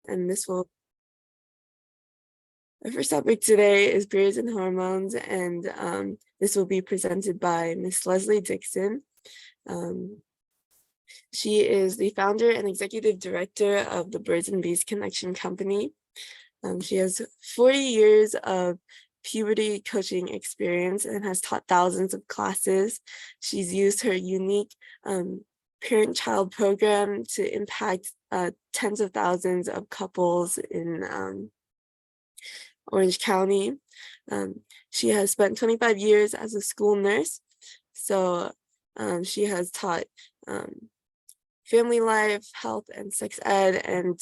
and our first topic today is periods and hormones, and this will be presented by Miss Leslie Dixon. She is the founder and executive director of the Birds and Bees Connection Company. She has 40 years of puberty coaching experience and has taught thousands of classes. She's used her unique parent-child program to impact tens of thousands of couples in Orange County. She has spent 25 years as a school nurse. So she has taught family life, health, and sex ed. And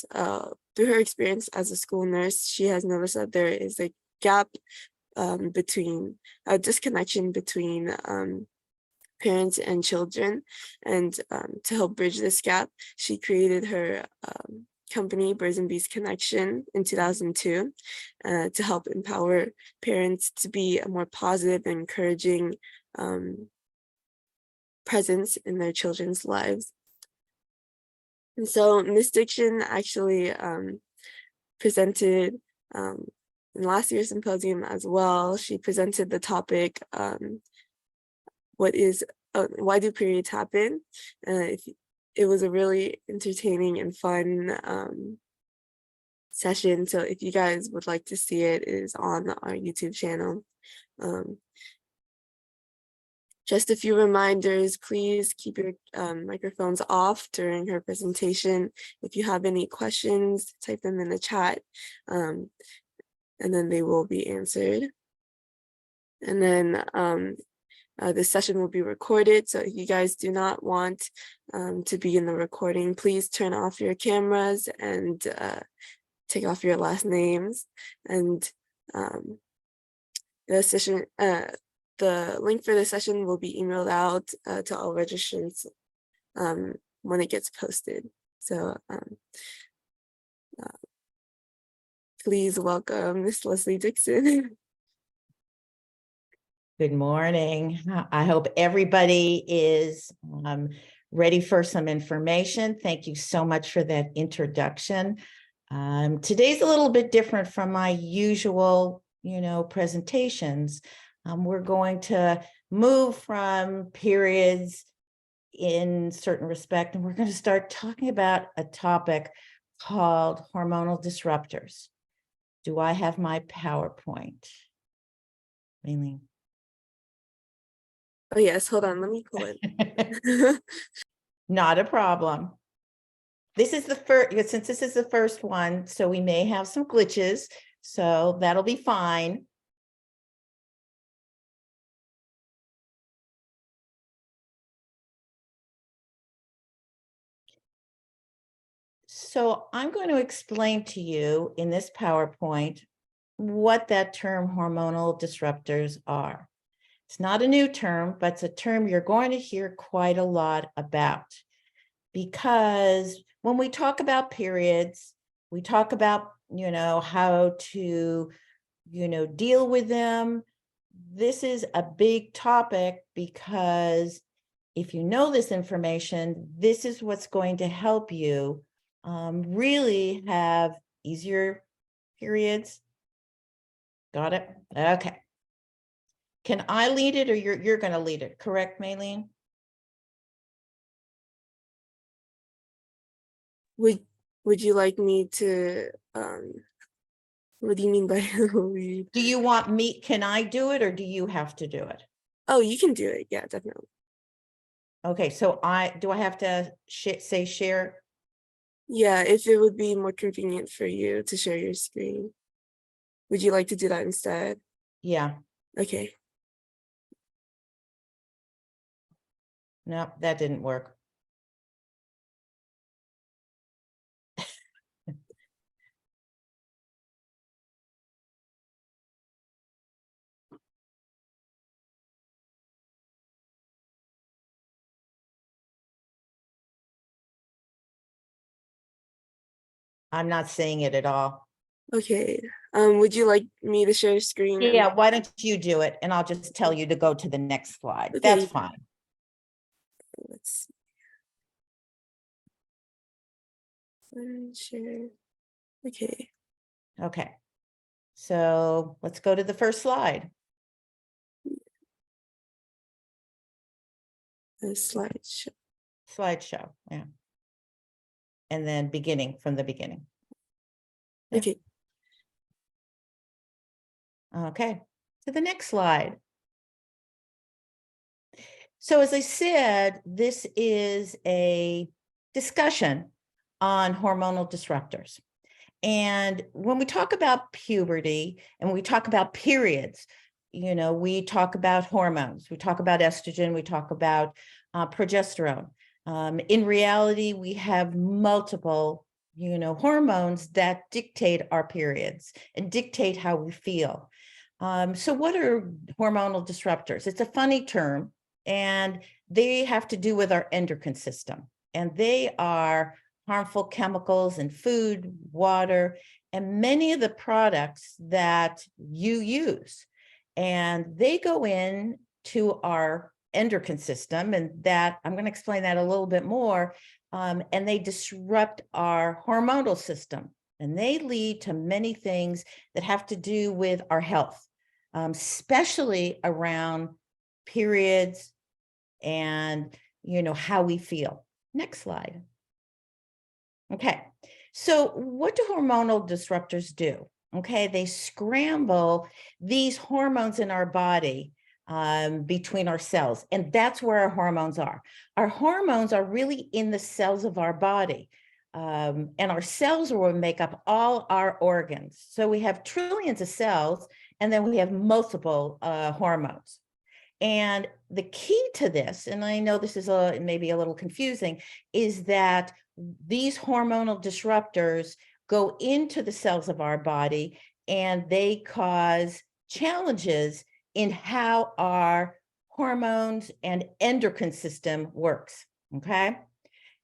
through her experience as a school nurse, she has noticed that there is a gap between a disconnection between parents and children. And to help bridge this gap, she created her company, Birds and Bees Connection, in 2002 to help empower parents to be a more positive and encouraging presence in their children's lives. And so Ms. Dixon actually presented in last year's symposium as well. She presented the topic, why do periods happen? It was a really entertaining and fun session. So if you guys would like to see it, it is on our YouTube channel. Just a few reminders, please keep your microphones off during her presentation. If you have any questions, type them in the chat, and then they will be answered. And then this session will be recorded, so if you guys do not want to be in the recording, please turn off your cameras and take off your last names. And the link for the session will be emailed out to all registrants when it gets posted. So please welcome Miss Leslie Dixon. Good morning. I hope everybody is ready for some information. Thank you so much for that introduction. Today's a little bit different from my usual, presentations. We're going to move from periods in certain respect, and we're going to start talking about a topic called hormonal disruptors. Do I have my PowerPoint? Aileen. Oh yes, hold on, let me pull it. Not a problem. This is the first, since this is the first one, so we may have some glitches, so that'll be fine. So I'm going to explain to you in this PowerPoint what that term hormonal disruptors are. It's not a new term, but it's a term you're going to hear quite a lot about, because when we talk about periods, we talk about, how to, deal with them. This is a big topic because if you know this information, this is what's going to help you really have easier periods. Got it? Okay. Can I lead it, or you're going to lead it? Correct, Maylene? Would you like me to? What do you mean by lead? Do you want me? Can I do it, or do you have to do it? Oh, you can do it. Yeah, definitely. Okay, so do I have to say share? Yeah, if it would be more convenient for you to share your screen. Would you like to do that instead? Yeah. Okay. No, that didn't work. I'm not seeing it at all. Okay. Would you like me to share screen? Yeah, why don't you do it, and I'll just tell you to go to the next slide. Okay. That's fine. Let's share. Okay. Okay. So let's go to the first slide. A slideshow. Slideshow. Yeah. And then beginning from the beginning. Yeah. Okay. Okay. To the next slide. So as I said, this is a discussion on hormonal disruptors. And when we talk about puberty and we talk about periods, we talk about hormones, we talk about estrogen, we talk about progesterone. In reality, we have multiple, hormones that dictate our periods and dictate how we feel. So what are hormonal disruptors? It's a funny term, and they have to do with our endocrine system. And they are harmful chemicals in food, water, and many of the products that you use. And they go in to our endocrine system, and that I'm going to explain that a little bit more. And they disrupt our hormonal system, and they lead to many things that have to do with our health, especially around periods and how we feel. Next slide. Okay, so what do hormonal disruptors do? Okay, they scramble these hormones in our body between our cells, and that's where our hormones are. Our hormones are really in the cells of our body, and our cells will make up all our organs. So we have trillions of cells, and then we have multiple hormones. And the key to this, and I know this is maybe a little confusing, is that these hormonal disruptors go into the cells of our body and they cause challenges in how our hormones and endocrine system works. Okay.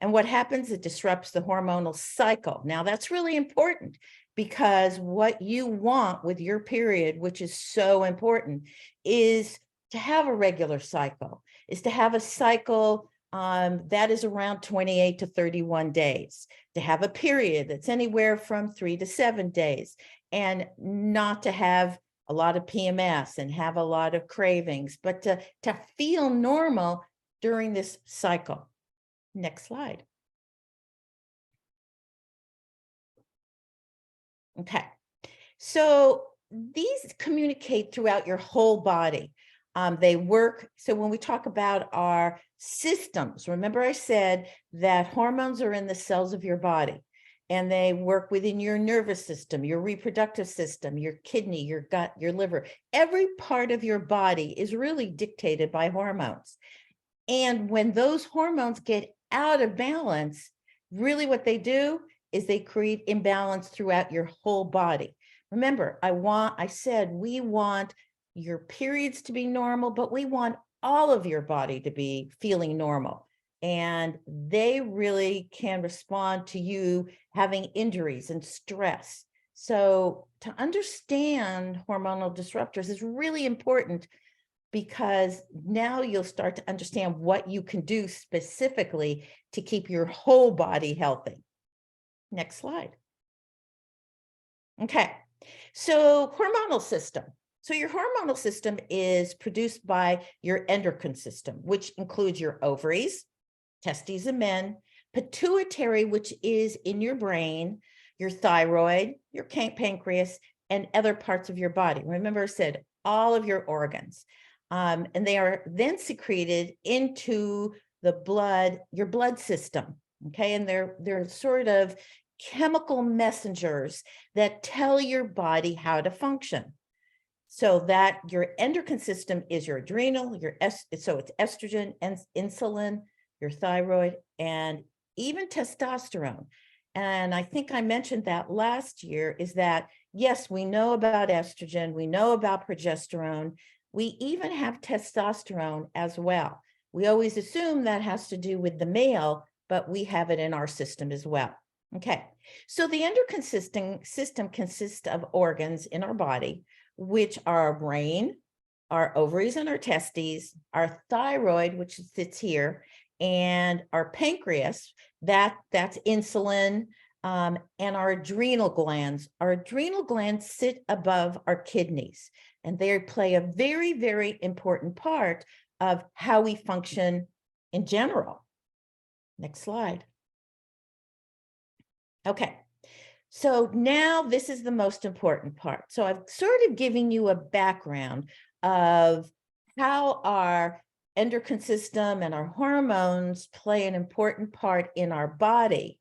And what happens, it disrupts the hormonal cycle. Now, that's really important because what you want with your period, which is so important, is to have a regular cycle, is to have a cycle that is around 28 to 31 days, to have a period that's anywhere from 3 to 7 days, and not to have a lot of PMS and have a lot of cravings, but to feel normal during this cycle. Next slide. Okay, so these communicate throughout your whole body. They work. So when we talk about our systems, remember I said that hormones are in the cells of your body, and they work within your nervous system, your reproductive system, your kidney, your gut, your liver. Every part of your body is really dictated by hormones. And when those hormones get out of balance, really what they do is they create imbalance throughout your whole body. Remember, I said we want your periods to be normal, but we want all of your body to be feeling normal. And they really can respond to you having injuries and stress. So to understand hormonal disruptors is really important, because now you'll start to understand what you can do specifically to keep your whole body healthy. Next slide. Okay, so hormonal system. So your hormonal system is produced by your endocrine system, which includes your ovaries, testes in men, pituitary, which is in your brain, your thyroid, your pancreas, and other parts of your body. Remember I said all of your organs. And they are then secreted into the blood, your blood system. Okay, and they're sort of chemical messengers that tell your body how to function. So that your endocrine system is your adrenal, so it's estrogen and insulin, your thyroid, and even testosterone. And I think I mentioned that last year, is that yes, we know about estrogen, we know about progesterone, we even have testosterone as well. We always assume that has to do with the male, but we have it in our system as well. Okay, so the endocrine system consists of organs in our body, which are our brain, our ovaries and our testes, our thyroid, which sits here, and our pancreas, that's insulin, and our adrenal glands. Our adrenal glands sit above our kidneys, and they play a very, very important part of how we function in general. Next slide. Okay, so now this is the most important part. So I've sort of given you a background of how our endocrine system and our hormones play an important part in our body.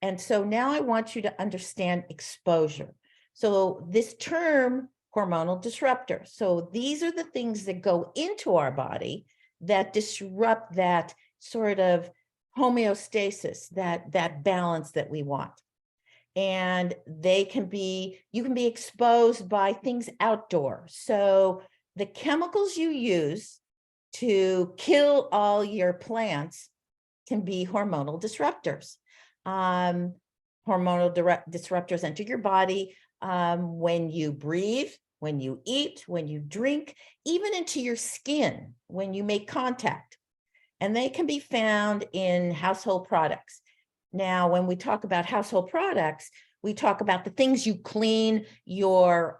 And so now I want you to understand exposure. So this term, hormonal disruptor. So these are the things that go into our body that disrupt that sort of homeostasis, that balance that we want. And you can be exposed by things outdoors. So the chemicals you use to kill all your plants can be hormonal disruptors. Hormonal disruptors enter your body when you breathe, when you eat, when you drink, even into your skin, when you make contact. And they can be found in household products. Now, when we talk about household products, we talk about the things you clean your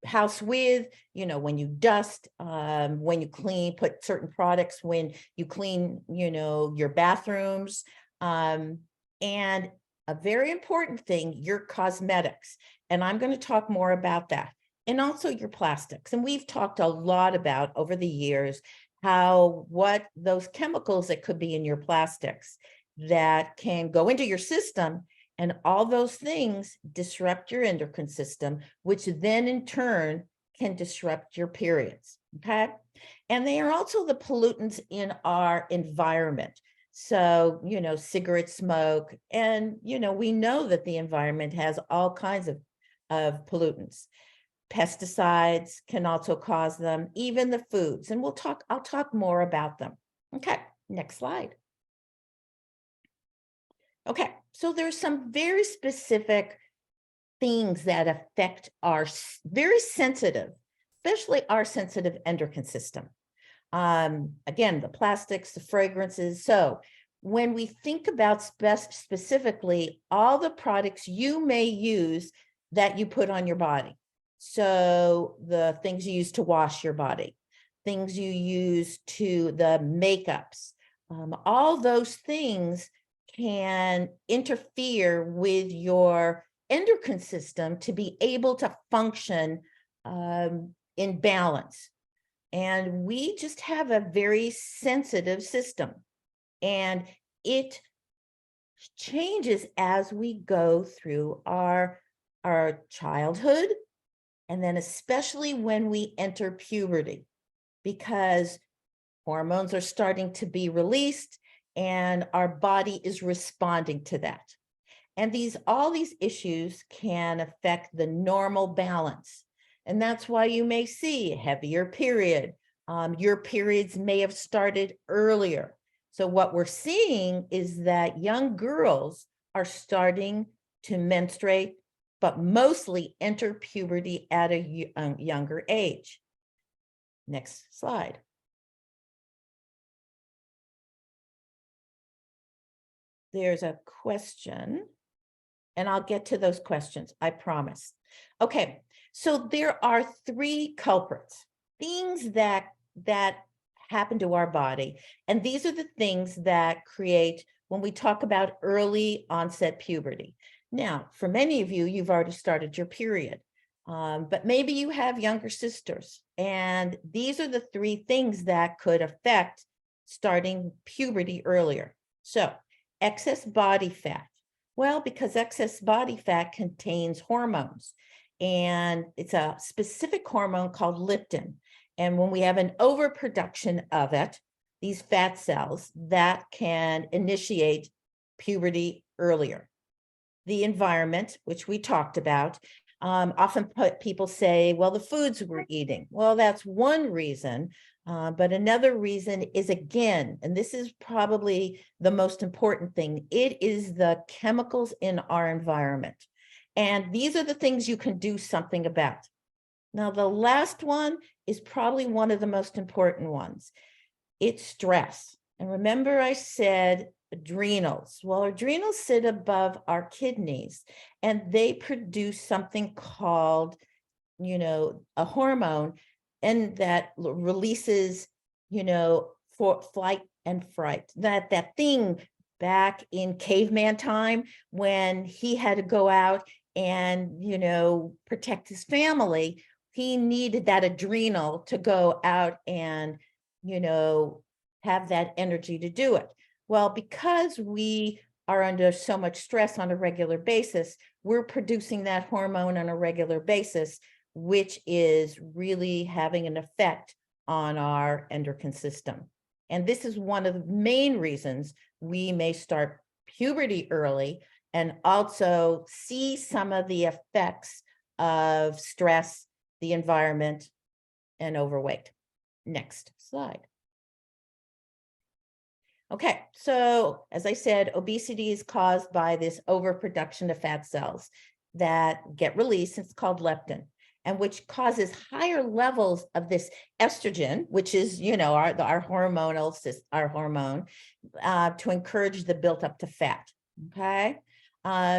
house with, when you dust, when you put certain products, when you clean, your bathrooms, and a very important thing, your cosmetics. And I'm going to talk more about that, and also your plastics. And we've talked a lot about over the years what those chemicals that could be in your plastics that can go into your system, and all those things disrupt your endocrine system, which then in turn can disrupt your periods, okay? And they are also the pollutants in our environment. So, cigarette smoke, and, we know that the environment has all kinds of pollutants. Pesticides can also cause them, even the foods, and I'll talk more about them. Okay, next slide. Okay, so there's some very specific things that affect our very sensitive, especially our sensitive endocrine system. Again, the plastics, the fragrances. So when we think about specifically all the products you may use that you put on your body, so the things you use to wash your body, things you use to the makeups, all those things can interfere with your endocrine system to be able to function in balance. And we just have a very sensitive system, and it changes as we go through our childhood, and then especially when we enter puberty, because hormones are starting to be released and our body is responding to that. And all these issues can affect the normal balance. And that's why you may see a heavier period. Your periods may have started earlier. So what we're seeing is that young girls are starting to menstruate, but mostly enter puberty at a younger age. Next slide. There's a question, and I'll get to those questions, I promise. Okay, so there are 3 culprits, things that happen to our body. And these are the things that create, when we talk about early onset puberty. Now, for many of you, you've already started your period, but maybe you have younger sisters. And these are the 3 things that could affect starting puberty earlier. So, excess body fat. Well, because excess body fat contains hormones, and it's a specific hormone called leptin. And when we have an overproduction of it, these fat cells, that can initiate puberty earlier. The environment, which we talked about, often people say, well, the foods we're eating. Well, that's one reason. But another reason is, again, and this is probably the most important thing, it is the chemicals in our environment. And these are the things you can do something about. Now, the last one is probably one of the most important ones. It's stress. And remember, I said adrenals. Well, adrenals sit above our kidneys, and they produce something called, a hormone, and that releases, for flight and fright. That thing back in caveman time when he had to go out and, protect his family, he needed that adrenal to go out and, have that energy to do it. Well, because we are under so much stress on a regular basis, we're producing that hormone on a regular basis, which is really having an effect on our endocrine system. And this is one of the main reasons we may start puberty early and also see some of the effects of stress, the environment, and overweight. Next slide. Okay, so as I said, obesity is caused by this overproduction of fat cells that get released. It's called leptin, and which causes higher levels of this estrogen, which is, our hormone, to encourage the built up to fat. Okay,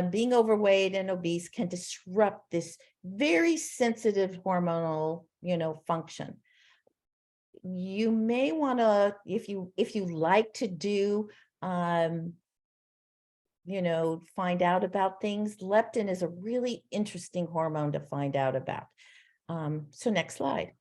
being overweight and obese can disrupt this very sensitive hormonal, function. You may want to, if you like to do, find out about things, leptin is a really interesting hormone to find out about. So next slide.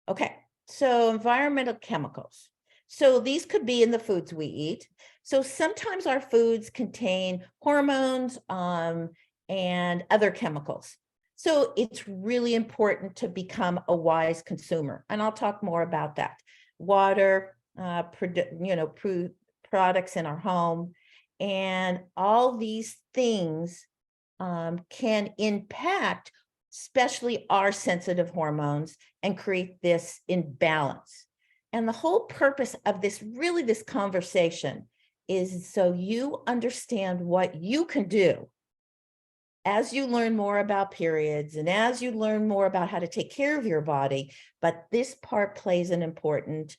Okay, so environmental chemicals. So these could be in the foods we eat. So sometimes our foods contain hormones and other chemicals. So it's really important to become a wise consumer. And I'll talk more about that. Water, products in our home, and all these things can impact, especially our sensitive hormones, and create this imbalance. And the whole purpose of this conversation is so you understand what you can do as you learn more about periods and as you learn more about how to take care of your body. But this part plays an important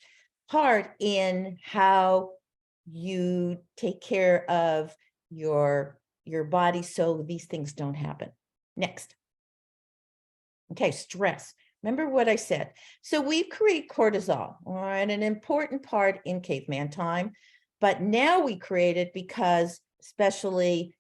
part in how you take care of your body so these things don't happen. Next. Okay, stress. Remember what I said. So we create cortisol, all right, an important part in caveman time, but now we create it because especially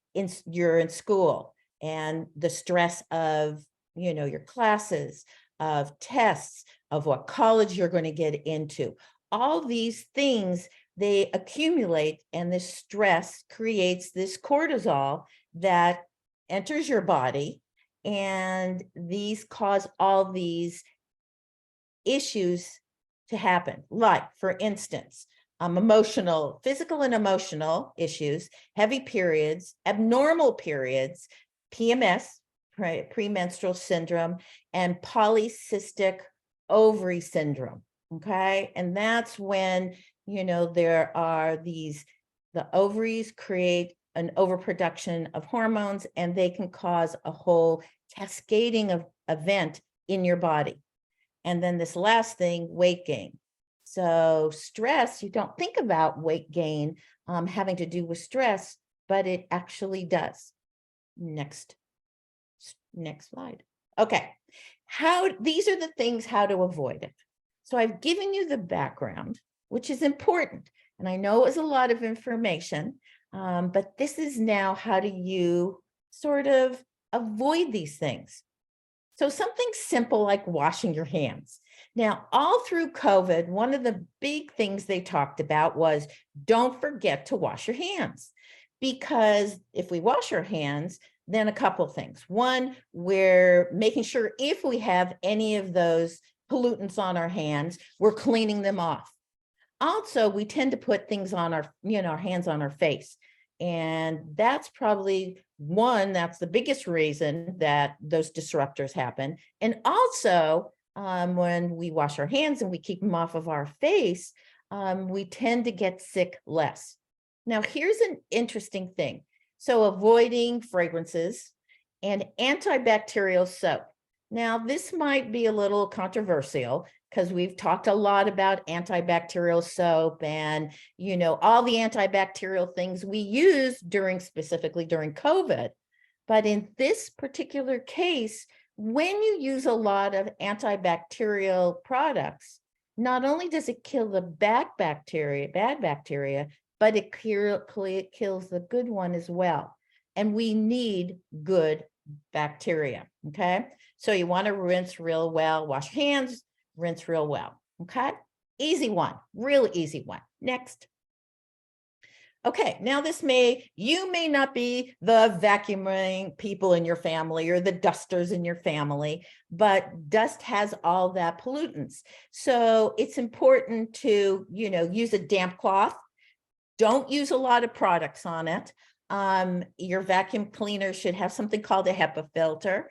you're in school, and the stress of, your classes, of tests, of what college you're going to get into. All these things, they accumulate, and this stress creates this cortisol that enters your body, and these cause all these issues to happen. Like, for instance, emotional, physical and emotional issues, heavy periods, abnormal periods, PMS, premenstrual syndrome, and polycystic ovary syndrome. Okay. And that's when, there are the ovaries create an overproduction of hormones, and they can cause a whole cascading of event in your body. And then this last thing, weight gain. So stress, you don't think about weight gain having to do with stress, but it actually does. Next slide. Okay, these are the things, how to avoid it. So I've given you the background, which is important. And I know it was a lot of information, but this is now, how do you sort of avoid these things? So something simple like washing your hands. Now, all through COVID, one of the big things they talked about was don't forget to wash your hands. Because if we wash our hands, then a couple of things. One, we're making sure if we have any of those pollutants on our hands, we're cleaning them off. Also, we tend to put things on our, our hands on our face. And that's probably that's the biggest reason that those disruptors happen. And also, when we wash our hands and we keep them off of our face, we tend to get sick less. Now, here's an interesting thing. So avoiding fragrances and antibacterial soap. Now, this might be a little controversial, because we've talked a lot about antibacterial soap and, all the antibacterial things we use specifically during COVID. But in this particular case, when you use a lot of antibacterial products, not only does it kill the bad bacteria, but it kills the good one as well. And we need good bacteria, okay? So you want to rinse real well, wash hands, rinse real well, okay? Easy one, really easy one. Next. Okay, now you may not be the vacuuming people in your family or the dusters in your family, but dust has all that pollutants. So it's important to, use a damp cloth. Don't use a lot of products on it. Your vacuum cleaner should have something called a HEPA filter.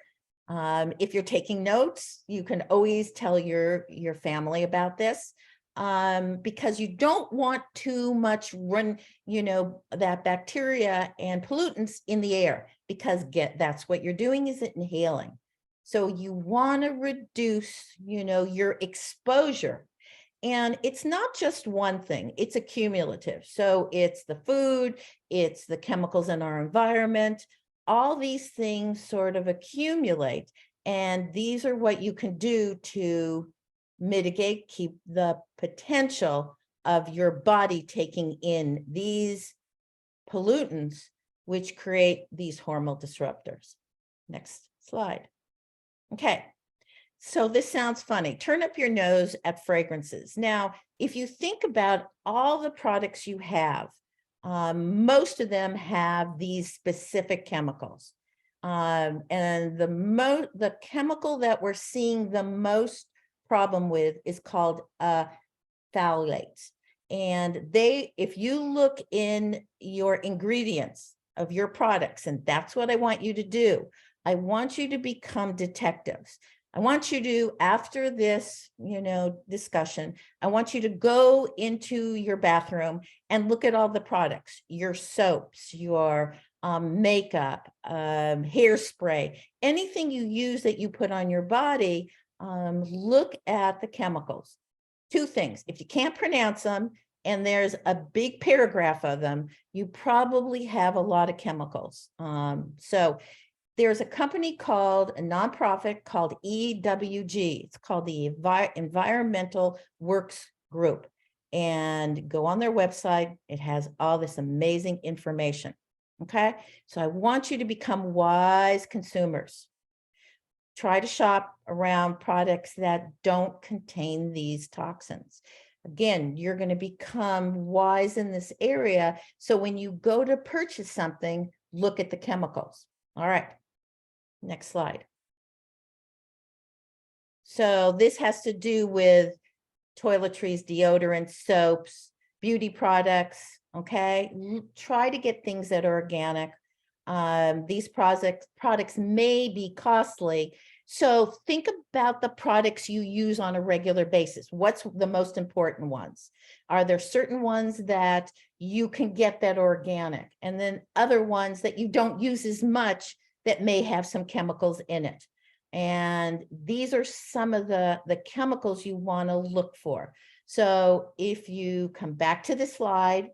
If you're taking notes, you can always tell your family about this. Because you don't want too much that bacteria and pollutants in the air, because that's what you're doing, is inhaling. So you want to reduce, your exposure. And it's not just one thing, it's a cumulative. So it's the food, it's the chemicals in our environment, all these things sort of accumulate. And these are what you can do to mitigate, keep the potential of your body taking in these pollutants, which create these hormonal disruptors. Next slide. Okay, so this sounds funny. Turn up your nose at fragrances. Now, if you think about all the products you have, most of them have these specific chemicals. And the chemical that we're seeing the most problem with is called phthalates. And if you look in your ingredients of your products, and that's what I want you to do, I want you to become detectives. I want you to, after this, discussion, I want you to go into your bathroom and look at all the products, your soaps, your makeup, hairspray, anything you use that you put on your body. Look at the chemicals. Two things. If you can't pronounce them and there's a big paragraph of them, you probably have a lot of chemicals. So there's a nonprofit called EWG. It's called the Environmental Works Group. And go on their website. It has all this amazing information. Okay. So I want you to become wise consumers. Try to shop around products that don't contain these toxins. Again, you're going to become wise in this area. So when you go to purchase something, look at the chemicals. All right, next slide. So this has to do with toiletries, deodorants, soaps, beauty products. Okay, try to get things that are organic. These products may be costly. So think about the products you use on a regular basis. What's the most important ones? Are there certain ones that you can get that are organic, and then other ones that you don't use as much that may have some chemicals in it? And these are some of the chemicals you want to look for. So if you come back to this slide,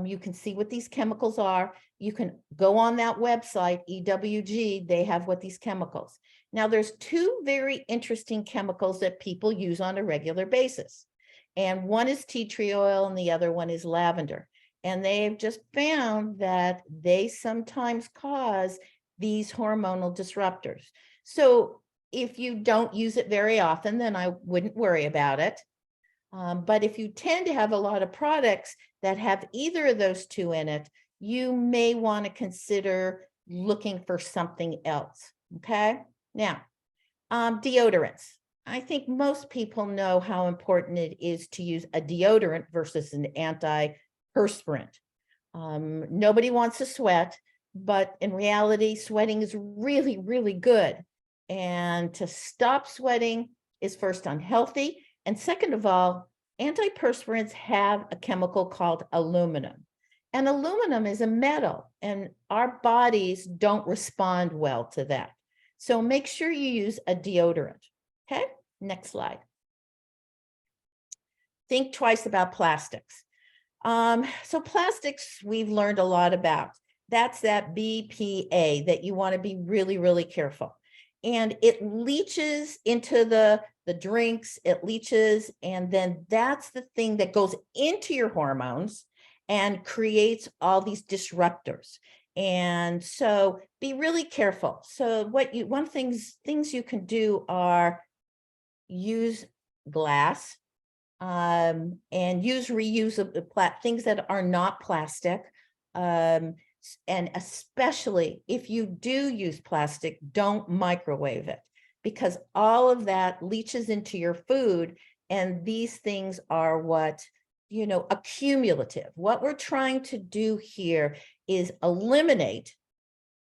you can see what these chemicals are. You can go on that website, EWG, they have what these chemicals. Now there's two very interesting chemicals that people use on a regular basis. And one is tea tree oil and the other one is lavender. And they've just found that they sometimes cause these hormonal disruptors. So if you don't use it very often, then I wouldn't worry about it. But if you tend to have a lot of products that have either of those two in it, you may want to consider looking for something else. Okay. Now, deodorants. I think most people know how important it is to use a deodorant versus an antiperspirant. Nobody wants to sweat, but in reality, sweating is really, really good. And to stop sweating is first unhealthy. And second of all, antiperspirants have a chemical called aluminum. And aluminum is a metal, and our bodies don't respond well to that. So make sure you use a deodorant. Okay, next slide. think twice about plastics. So plastics, we've learned a lot about. That's that BPA that you want to be really, really careful. And it leaches into the drinks, it leaches, and then that's the thing that goes into your hormones and creates all these disruptors. And so be really careful. So one things you can do are use glass, and use reusable things that are not plastic. And especially if you do use plastic, don't microwave it, because all of that leaches into your food. And these things are what, accumulative. What we're trying to do here is eliminate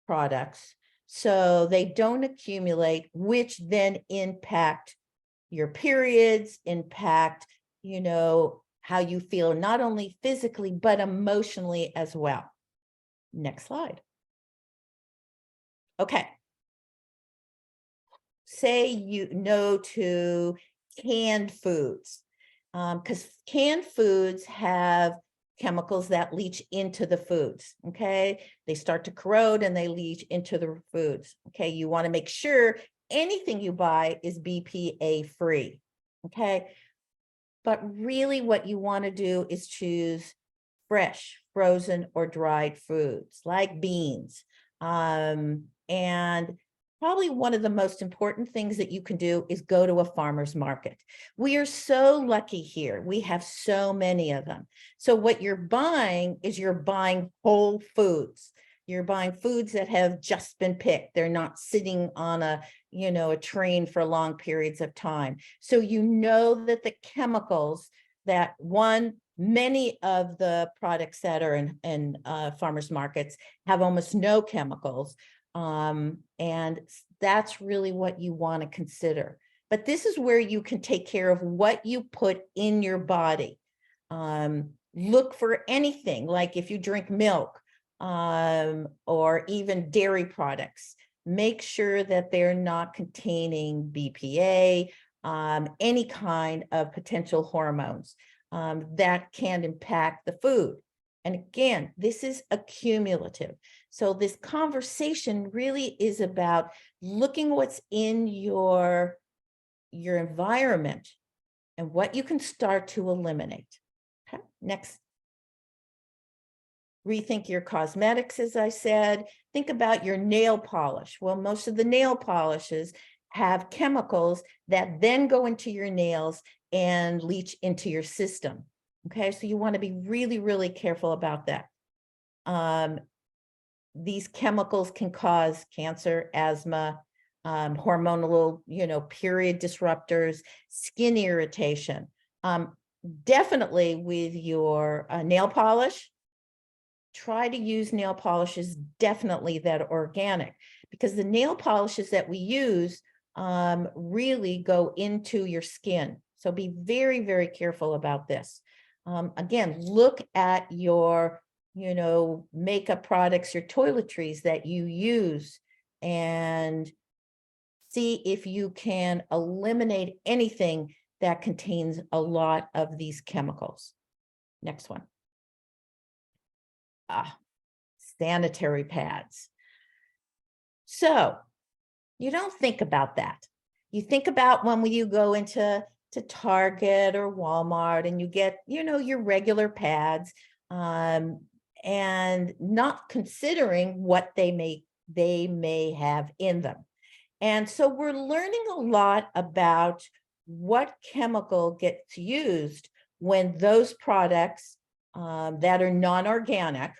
products so they don't accumulate, which then impact your periods, impact how you feel, not only physically, but emotionally as well. Next slide. Okay. Say no to canned foods, because canned foods have chemicals that leach into the foods. Okay. They start to corrode and they leach into the foods. Okay. You want to make sure anything you buy is BPA free. Okay. But really what you want to do is choose fresh, frozen, or dried foods like beans. And probably one of the most important things that you can do is go to a farmer's market. We are so lucky here. We have so many of them. So what you're buying is you're buying whole foods. You're buying foods that have just been picked. They're not sitting on a train for long periods of time. So that the chemicals that many of the products that are in farmers markets have almost no chemicals. And that's really what you want to consider. But this is where you can take care of what you put in your body. Look for anything, like if you drink milk, or even dairy products, make sure that they're not containing BPA, any kind of potential hormones that can impact the food. And again, this is accumulative. So this conversation really is about looking what's in your environment and what you can start to eliminate. Okay, next. Rethink your cosmetics, as I said. Think about your nail polish. Well, most of the nail polishes have chemicals that then go into your nails and leach into your system. Okay, so you want to be really, really careful about that. These chemicals can cause cancer, asthma, hormonal, period disruptors, skin irritation. Definitely with your nail polish, try to use nail polishes definitely that are organic, because the nail polishes that we use really go into your skin. So be very, very careful about this. Again, look at your, makeup products, your toiletries that you use, and see if you can eliminate anything that contains a lot of these chemicals. Next one. Sanitary pads. So you don't think about that. You think about when you go into Target or Walmart and you get, your regular pads, and not considering what they may have in them. And so we're learning a lot about what chemical gets used when those products that are non-organic,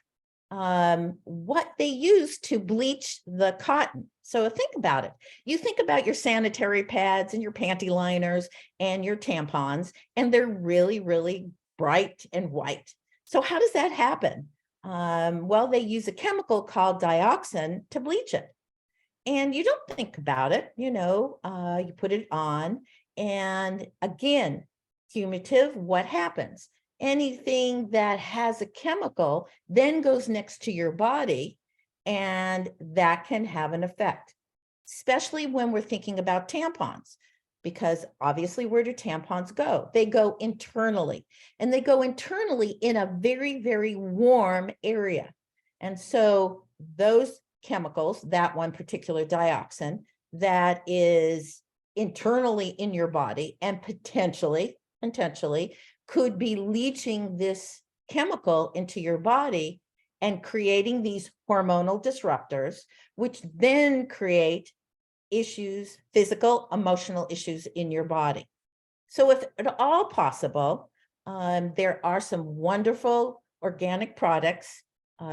what they use to bleach the cotton. So think about it. You think about your sanitary pads and your panty liners and your tampons, and they're really, really bright and white. So how does that happen? Well, they use a chemical called dioxin to bleach it. And you don't think about it, you put it on, and again, cumulative, what happens? Anything that has a chemical then goes next to your body, and that can have an effect, especially when we're thinking about tampons. because obviously where do tampons go? They go internally, and they go internally in a very, very warm area. And so those chemicals, that one particular dioxin that is internally in your body and potentially could be leaching this chemical into your body and creating these hormonal disruptors, which then create issues, physical, emotional issues in your body. So if at all possible, there are some wonderful organic products,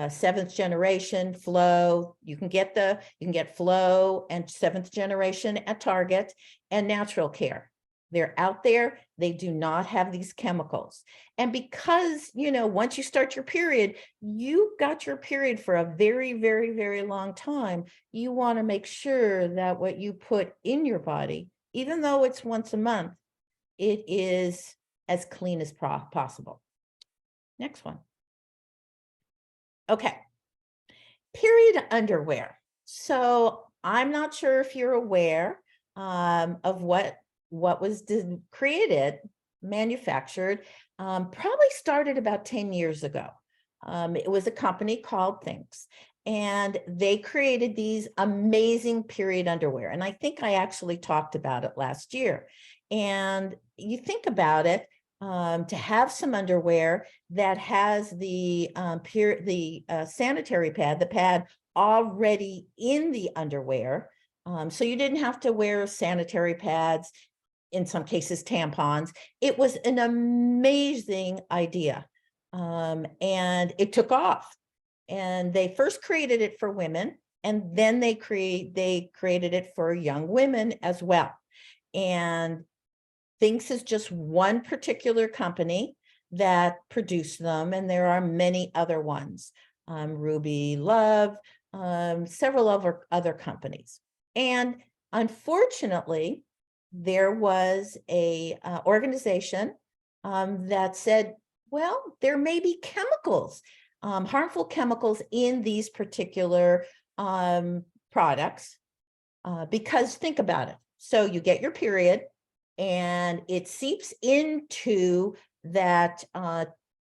seventh generation Flow. You can get Flow and seventh generation at Target, and Natural Care. They're out there. They do not have these chemicals. And because, once you start your period, you got your period for a very, very, very long time. You want to make sure that what you put in your body, even though it's once a month, it is as clean as possible. Next one. Okay. Period underwear. So I'm not sure if you're aware of what was created, manufactured, probably started about 10 years ago. It was a company called Thinks, and they created these amazing period underwear. And I think I actually talked about it last year. And you think about it, to have some underwear that has the sanitary pad, the pad already in the underwear. So you didn't have to wear sanitary pads, in some cases tampons. It was an amazing idea. And it took off. And they first created it for women, and then they created it for young women as well. And Thinks is just one particular company that produced them, and there are many other ones. Ruby Love, several other companies. And unfortunately, there was a organization that said, well, there may be chemicals, harmful chemicals in these particular products, because think about it. So you get your period, and it seeps into that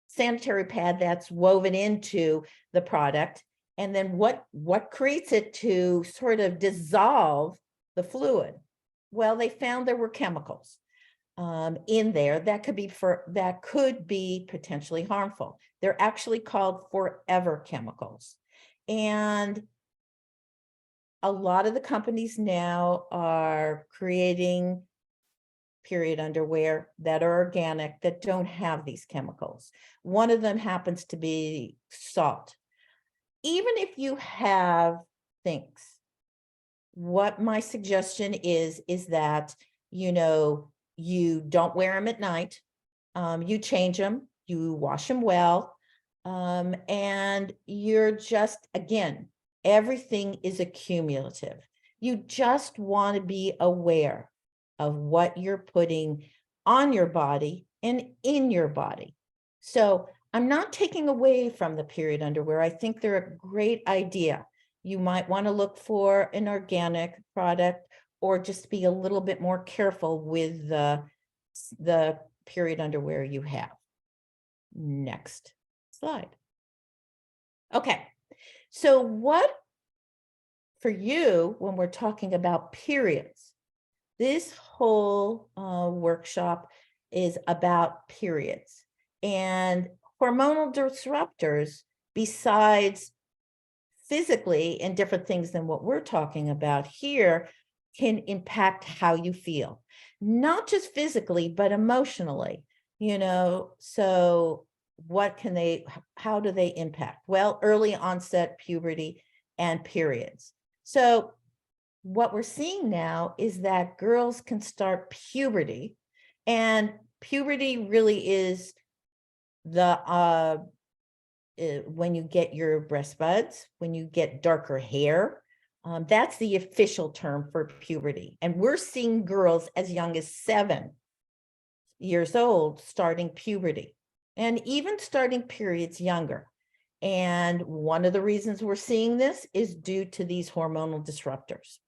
sanitary pad that's woven into the product. And then what creates it to sort of dissolve the fluid? Well, they found there were chemicals in there that could be potentially harmful. They're actually called forever chemicals. And a lot of the companies now are creating period underwear that are organic, that don't have these chemicals. One of them happens to be salt. Even if you have Thinks, what my suggestion is that, you don't wear them at night. You change them, you wash them well. And you're just, again, everything is accumulative. You just want to be aware of what you're putting on your body and in your body. So I'm not taking away from the period underwear. I think they're a great idea. You might want to look for an organic product, or just be a little bit more careful with the period underwear you have. Next slide. Okay, so what for you when we're talking about periods? This whole workshop is about periods, and hormonal disruptors, besides physically and different things than what we're talking about here, can impact how you feel, not just physically, but emotionally, so how do they impact? Well, early onset puberty and periods. So what we're seeing now is that girls can start puberty, and puberty really is the when you get your breast buds, when you get darker hair, that's the official term for puberty. And we're seeing girls as young as 7 years old starting puberty, and even starting periods younger. And one of the reasons we're seeing this is due to these hormonal disruptors.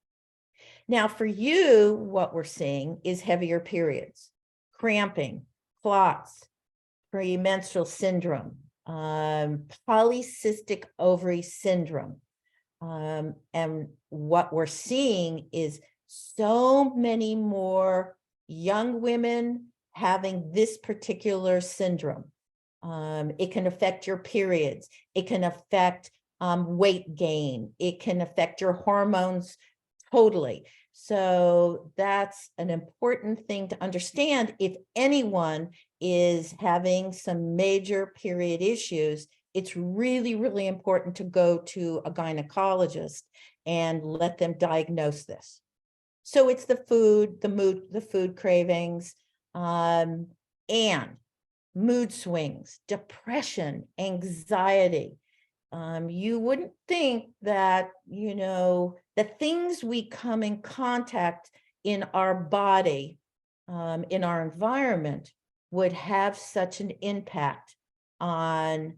Now, for you, what we're seeing is heavier periods, cramping, clots, premenstrual syndrome, polycystic ovary syndrome. And what we're seeing is so many more young women having this particular syndrome. It can affect your periods. It can affect weight gain. It can affect your hormones totally. So that's an important thing to understand. If anyone is having some major period issues, it's really, really important to go to a gynecologist and let them diagnose this. So it's the food, the mood, the food cravings, and mood swings, depression, anxiety. You wouldn't think that, the things we come in contact in our body, in our environment, would have such an impact on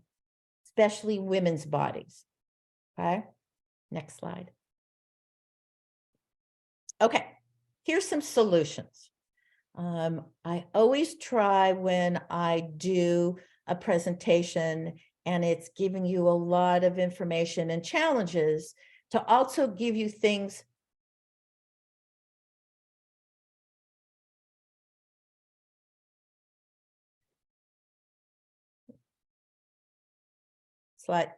especially women's bodies. Okay, next slide. Okay, here's some solutions. I always try when I do a presentation and it's giving you a lot of information and challenges to also give you things. Slide.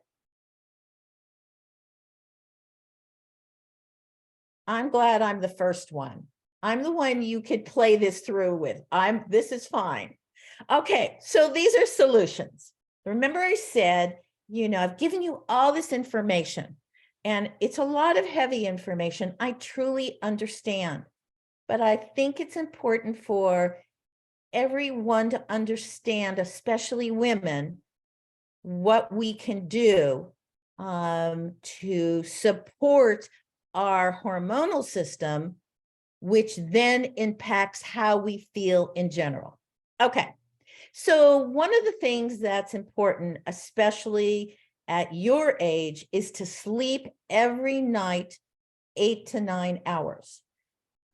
I'm glad I'm the first one. I'm the one you could play this through with. This is fine. Okay, so these are solutions. Remember I said, I've given you all this information and it's a lot of heavy information. I truly understand, but I think it's important for everyone to understand, especially women, what we can do to support our hormonal system, which then impacts how we feel in general. Okay, so one of the things that's important, especially at your age, is to sleep every night 8 to 9 hours.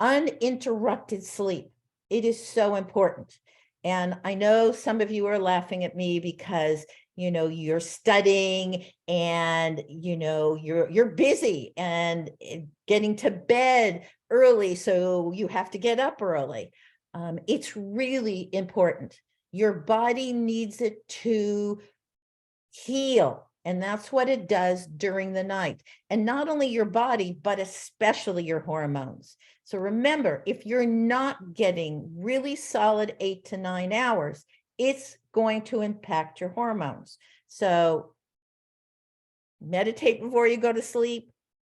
Uninterrupted sleep. It is so important. And I know some of you are laughing at me because you're studying and you're busy and getting to bed early, so you have to get up early. It's really important. Your body needs it to heal, and that's what it does during the night. And not only your body, but especially your hormones. So remember, if you're not getting really solid 8 to 9 hours, it's going to impact your hormones. So meditate before you go to sleep.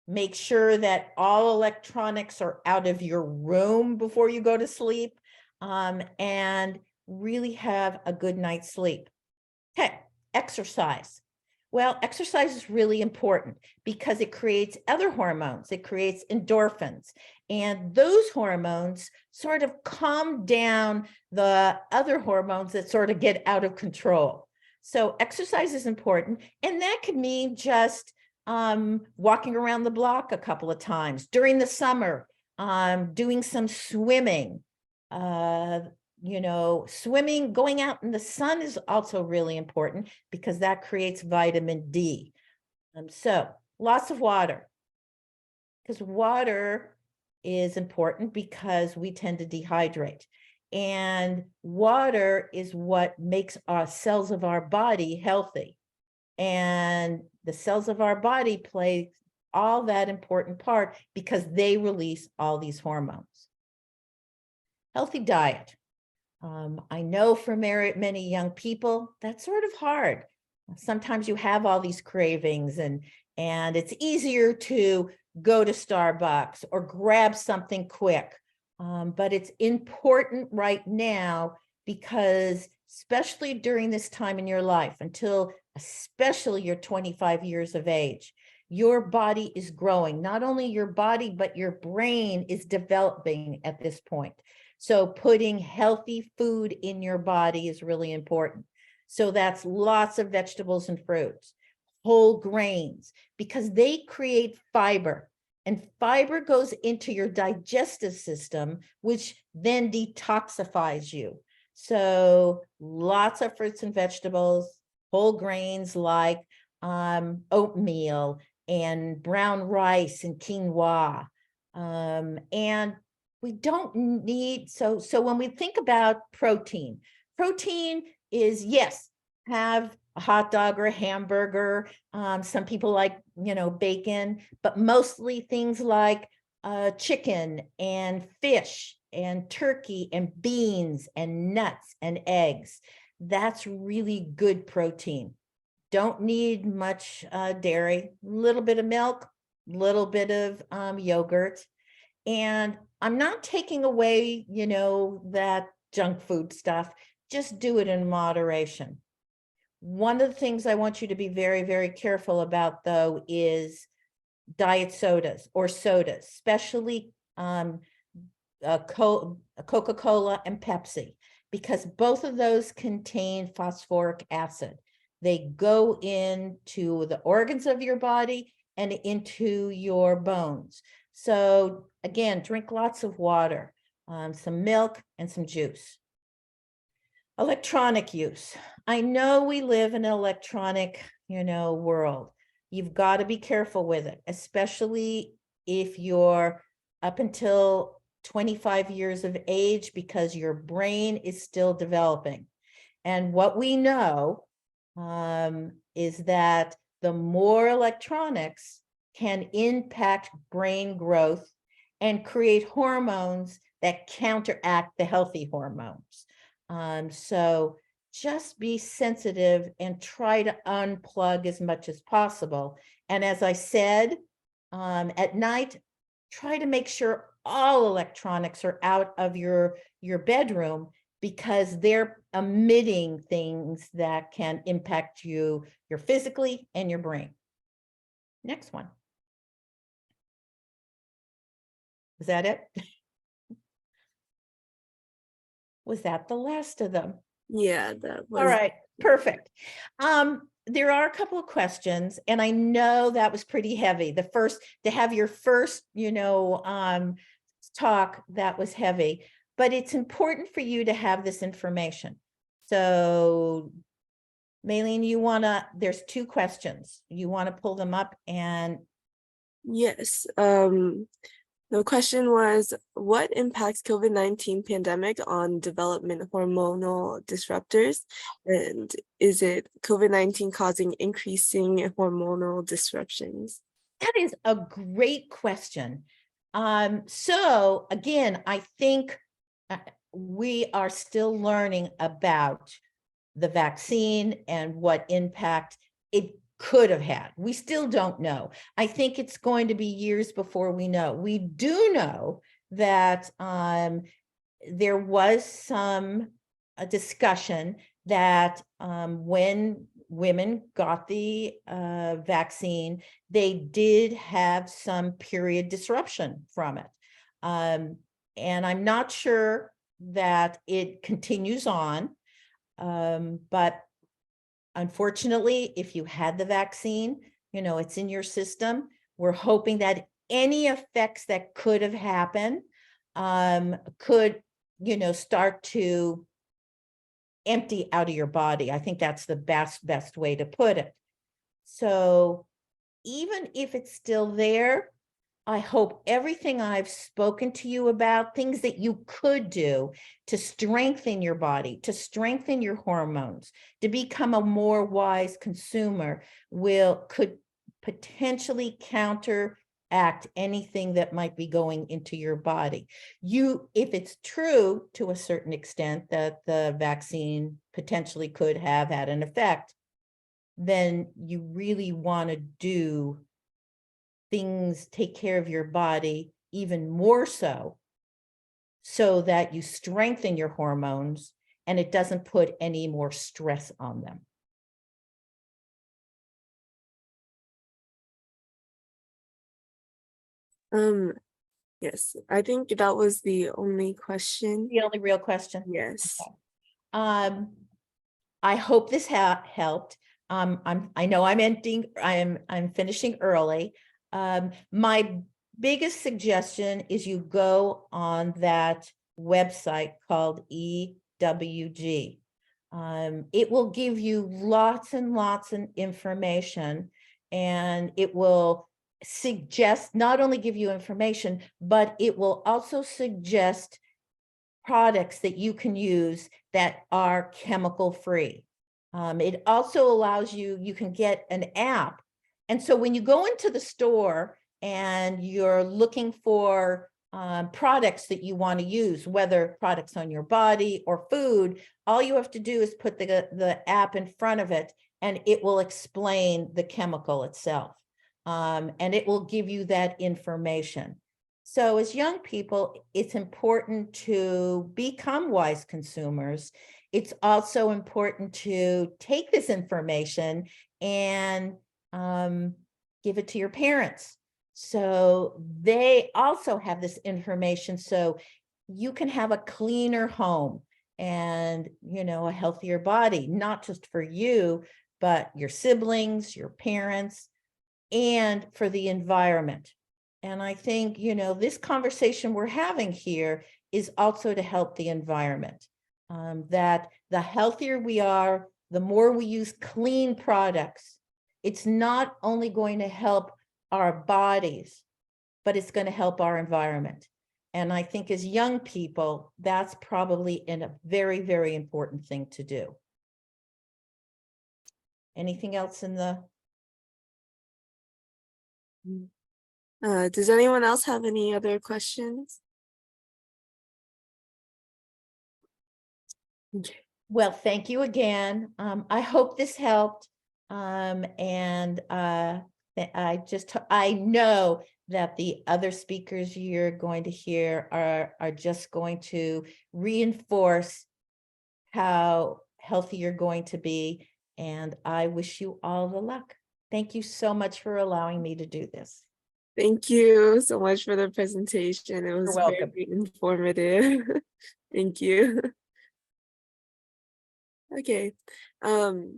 Make sure that all electronics are out of your room before you go to sleep, and really have a good night's sleep. Okay, exercise. Well, exercise is really important because it creates other hormones. It creates endorphins, and those hormones sort of calm down the other hormones that sort of get out of control. So exercise is important, and that could mean just walking around the block a couple of times during the summer, doing some swimming. Swimming, going out in the sun is also really important because that creates vitamin D. So lots of water, because water is important because we tend to dehydrate. And water is what makes our cells of our body healthy. And the cells of our body play all that important part because they release all these hormones. Healthy diet. I know for many young people, that's sort of hard. Sometimes you have all these cravings and it's easier to go to Starbucks or grab something quick. But it's important right now because especially during this time in your life, until especially you're 25 years of age, your body is growing. Not only your body, but your brain is developing at this point. So putting healthy food in your body is really important. So that's lots of vegetables and fruits, whole grains, because they create fiber. And fiber goes into your digestive system, which then detoxifies you. So lots of fruits and vegetables, whole grains like oatmeal and brown rice and quinoa. And we don't need, so when we think about protein is, yes, have a hot dog or a hamburger. Some people like, bacon, but mostly things like chicken and fish and turkey and beans and nuts and eggs. That's really good protein. Don't need much dairy, little bit of milk, little bit of yogurt. And I'm not taking away, that junk food stuff. Just do it in moderation. One of the things I want you to be very, very careful about, though, is diet sodas or sodas, especially Coca-Cola and Pepsi, because both of those contain phosphoric acid. They go into the organs of your body and into your bones. So again, drink lots of water, some milk and some juice. Electronic use. I know we live in an electronic, world. You've got to be careful with it, especially if you're up until 25 years of age, because your brain is still developing. And what we know is that the more electronics can impact brain growth and create hormones that counteract the healthy hormones. So just be sensitive and try to unplug as much as possible. And as I said, at night, try to make sure all electronics are out of your bedroom, because they're emitting things that can impact you, your physically and your brain. Next one. Is that it? Was that the last of them? Yeah, that was. All right, perfect. There are a couple of questions, and I know that was pretty heavy. The first, to have your first, talk, that was heavy, but it's important for you to have this information. So, Maylene, there's two questions. You want to pull them up and. Yes. The question was, what impacts COVID-19 pandemic on development hormonal disruptors? And is it COVID-19 causing increasing hormonal disruptions? That is a great question. So again, I think we are still learning about the vaccine and what impact it could have had. We still don't know. I think it's going to be years before we know. We do know that there was some discussion that when women got the vaccine, they did have some period disruption from it. And I'm not sure that it continues on, but unfortunately, if you had the vaccine, it's in your system. We're hoping that any effects that could have happened could, start to empty out of your body. I think that's the best way to put it. So even if it's still there, I hope everything I've spoken to you about, things that you could do to strengthen your body, to strengthen your hormones, to become a more wise consumer, could potentially counteract anything that might be going into your body. If it's true to a certain extent that the vaccine potentially could have had an effect, then you really want to do things, take care of your body even more so that you strengthen your hormones and it doesn't put any more stress on them. Yes, I think that was the only question. The only real question. Yes. Okay. I hope this helped. I know I'm finishing early. My biggest suggestion is you go on that website called EWG. It will give you lots and lots of information, and it will suggest, not only give you information, but it will also suggest products that you can use that are chemical free. It also allows you, you can get an app. And so when you go into the store and you're looking for products that you want to use, whether products on your body or food, all you have to do is put the app in front of it, and it will explain the chemical itself. And it will give you that information. So as young people, it's important to become wise consumers. It's also important to take this information and give it to your parents, so they also have this information, so you can have a cleaner home and, you know, a healthier body, not just for you, but your siblings, your parents, and for the environment. And I think, you know, this conversation we're having here is also to help the environment. That the healthier we are, the more we use clean products, it's not only going to help our bodies, but it's going to help our environment. And I think as young people, that's probably a very, very important thing to do. Anything else in the... Does anyone else have any other questions? Okay. Well, thank you again. I hope this helped. I know that the other speakers you're going to hear are just going to reinforce how healthy you're going to be. And I wish you all the luck. Thank you so much for allowing me to do this. Thank you so much for the presentation. It was welcome. very informative. Thank you. Okay.